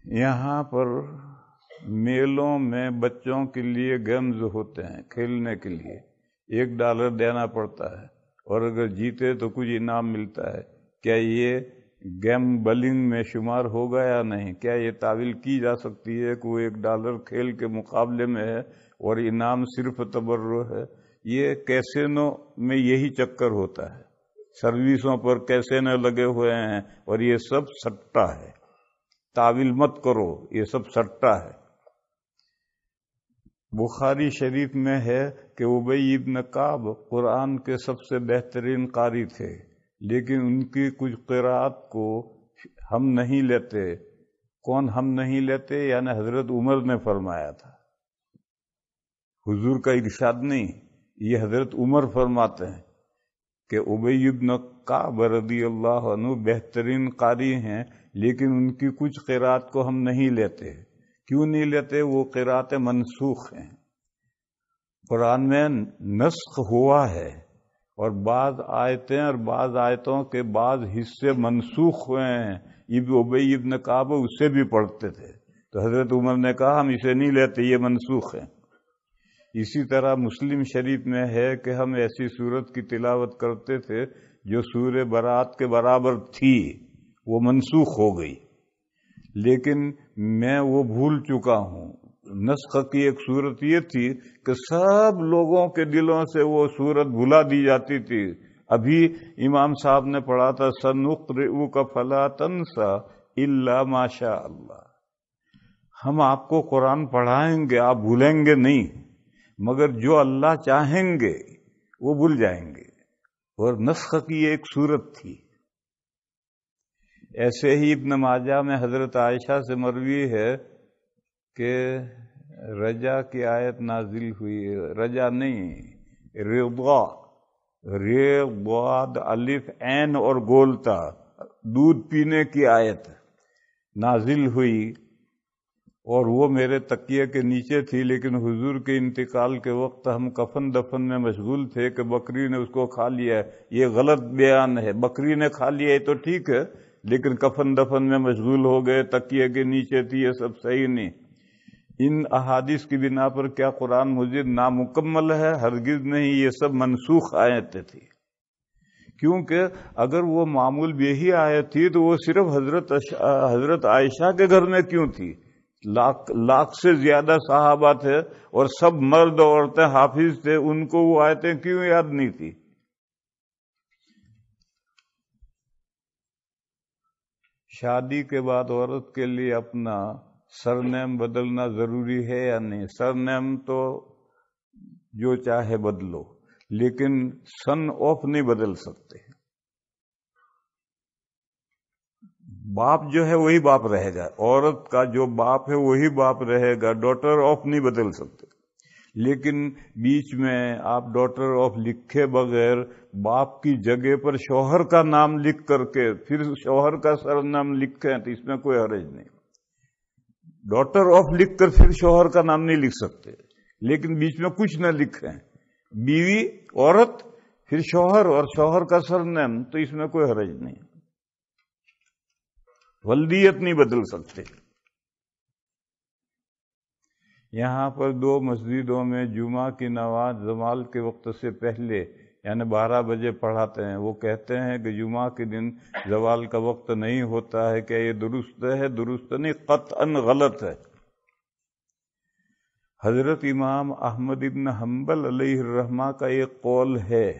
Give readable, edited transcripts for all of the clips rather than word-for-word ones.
یہاں پر میلوں میں بچوں کے لیے گیمز ہوتے ہیں کھیلنے کے لیے، $1 دینا پڑتا ہے اور اگر جیتے تو کچھ انعام ملتا ہے۔ کیا یہ گیمبلنگ میں شمار ہوگا یا نہیں؟ کیا یہ تعویل کی جا سکتی ہے کہ وہ $1 کھیل کے مقابلے میں ہے اور انعام صرف تبرع ہے؟ یہ کیسینو میں یہی چکر ہوتا ہے، سروسوں پر کیسینو لگے ہوئے ہیں اور یہ سب سٹا ہے۔ تعویل مت کرو، یہ سب سٹا ہے۔ بخاری شریف میں ہے کہ ابی بن کعب قرآن کے سب سے بہترین قاری تھے، لیکن ان کی کچھ قرات کو ہم نہیں لیتے۔ کون ہم نہیں لیتے؟ یعنی حضرت عمر نے فرمایا تھا، حضور کا ارشاد نہیں، یہ حضرت عمر فرماتے ہیں کہ ابی بن کعب رضی اللہ عنہ بہترین قاری ہیں، لیکن ان کی کچھ قرات کو ہم نہیں لیتے۔ کیوں نہیں لیتے؟ وہ قرات منسوخ ہیں، قرآن میں نسخ ہوا ہے اور بعض آیتیں اور بعض آیتوں کے بعض حصے منسوخ ہوئے ہیں۔ ابی بن کعب اسے بھی پڑھتے تھے، تو حضرت عمر نے کہا ہم اسے نہیں لیتے، یہ منسوخ ہے۔ اسی طرح مسلم شریف میں ہے کہ ہم ایسی سورت کی تلاوت کرتے تھے جو سورہ برات کے برابر تھی، وہ منسوخ ہو گئی، لیکن میں وہ بھول چکا ہوں۔ نسخ کی ایک صورت یہ تھی کہ سب لوگوں کے دلوں سے وہ صورت بھلا دی جاتی تھی۔ ابھی امام صاحب نے پڑھا تھا سنقرئک فلا تنسى الا ما شاء اللہ، ہم آپ کو قرآن پڑھائیں گے، آپ بھولیں گے نہیں، مگر جو اللہ چاہیں گے وہ بھول جائیں گے، اور نسخ کی ایک صورت تھی۔ ایسے ہی ابن ماجہ میں حضرت عائشہ سے مروی ہے کہ رجا کی آیت نازل ہوئی، رجا نہیں، رضا، ضاد الف عین اور گولتا، دودھ پینے کی آیت نازل ہوئی، اور وہ میرے تکیے کے نیچے تھی، لیکن حضور کے انتقال کے وقت ہم کفن دفن میں مشغول تھے کہ بکری نے اس کو کھا لیا۔ یہ غلط بیان ہے، بکری نے کھا لیا تو ٹھیک ہے، لیکن کفن دفن میں مشغول ہو گئے، تکیے کے نیچے تھی، یہ سب صحیح نہیں۔ ان احادیث کی بنا پر کیا قرآن مجید نامکمل ہے؟ ہرگز نہیں، یہ سب منسوخ آیتیں تھی، کیونکہ اگر وہ معمول یہی آیت تھی تو وہ صرف حضرت عائشہ کے گھر میں کیوں تھی؟ لاکھ سے زیادہ صحابہ تھے اور سب مرد عورتیں حافظ تھے، ان کو وہ آیتیں کیوں یاد نہیں تھی؟ شادی کے بعد عورت کے لیے اپنا سرنیم بدلنا ضروری ہے یا نہیں؟ سرنیم تو جو چاہے بدلو، لیکن سن آف نہیں بدل سکتے۔ باپ جو ہے وہی باپ رہے گا، عورت کا جو باپ ہے وہی باپ رہے گا، ڈاٹر آف نہیں بدل سکتے۔ لیکن بیچ میں آپ ڈاٹر آف لکھے بغیر باپ کی جگہ پر شوہر کا نام لکھ کر کے پھر شوہر کا سرنام لکھیں تو اس میں کوئی حرج نہیں۔ ڈاٹر آف لکھ کر پھر شوہر کا نام نہیں لکھ سکتے، لیکن بیچ میں کچھ نہ لکھیں، بیوی عورت پھر شوہر اور شوہر کا سرنیم، تو اس میں کوئی حرج نہیں، ولدیت نہیں بدل سکتے۔ یہاں پر 2 مسجدوں میں جمعہ کی نماز زوال کے وقت سے پہلے یعنی 12 بجے پڑھاتے ہیں۔ وہ کہتے ہیں کہ جمعہ کے دن زوال کا وقت نہیں ہوتا ہے، کیا یہ درست ہے؟ درست نہیں، قطعاً غلط ہے۔ حضرت امام احمد ابن حنبل علیہ الرحمہ کا ایک قول ہے،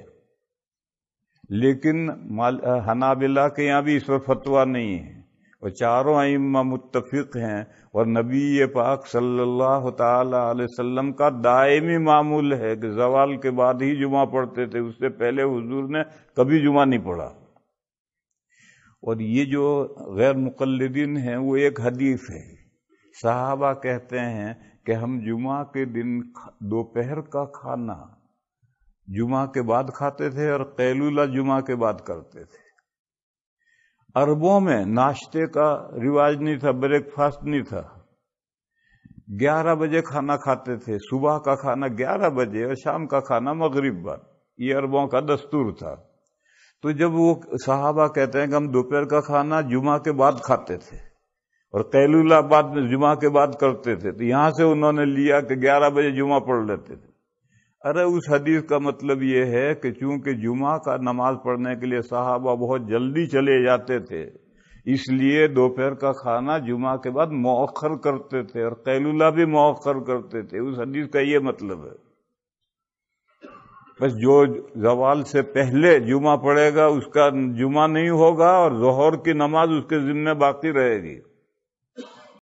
لیکن حنابلہ کے یہاں بھی اس پر فتویٰ نہیں ہے، اور چاروں ائمہ متفق ہیں، اور نبی پاک صلی اللہ تعالی علیہ وسلم کا دائمی معمول ہے کہ زوال کے بعد ہی جمعہ پڑھتے تھے، اس سے پہلے حضور نے کبھی جمعہ نہیں پڑھا۔ اور یہ جو غیر مقلدین ہیں وہ ایک حدیث ہے، صحابہ کہتے ہیں کہ ہم جمعہ کے دن دوپہر کا کھانا جمعہ کے بعد کھاتے تھے اور قیلولہ جمعہ کے بعد کرتے تھے۔ عربوں میں ناشتے کا رواج نہیں تھا، بریک فاسٹ نہیں تھا، 11 بجے کھانا کھاتے تھے، صبح کا کھانا 11 بجے اور شام کا کھانا مغرب بعد، یہ عربوں کا دستور تھا۔ تو جب وہ صحابہ کہتے ہیں کہ ہم دوپہر کا کھانا جمعہ کے بعد کھاتے تھے اور قیلولہ بعد میں جمعہ کے بعد کرتے تھے، تو یہاں سے انہوں نے لیا کہ 11 بجے جمعہ پڑھ لیتے تھے۔ ارے اس حدیث کا مطلب یہ ہے کہ چونکہ جمعہ کا نماز پڑھنے کے لیے صحابہ بہت جلدی چلے جاتے تھے، اس لیے دوپہر کا کھانا جمعہ کے بعد مؤخر کرتے تھے اور قیلولہ بھی مؤخر کرتے تھے۔ اس حدیث کا یہ مطلب ہے۔ بس جو زوال سے پہلے جمعہ پڑھے گا اس کا جمعہ نہیں ہوگا، اور ظہر کی نماز اس کے ذمہ باقی رہے گی۔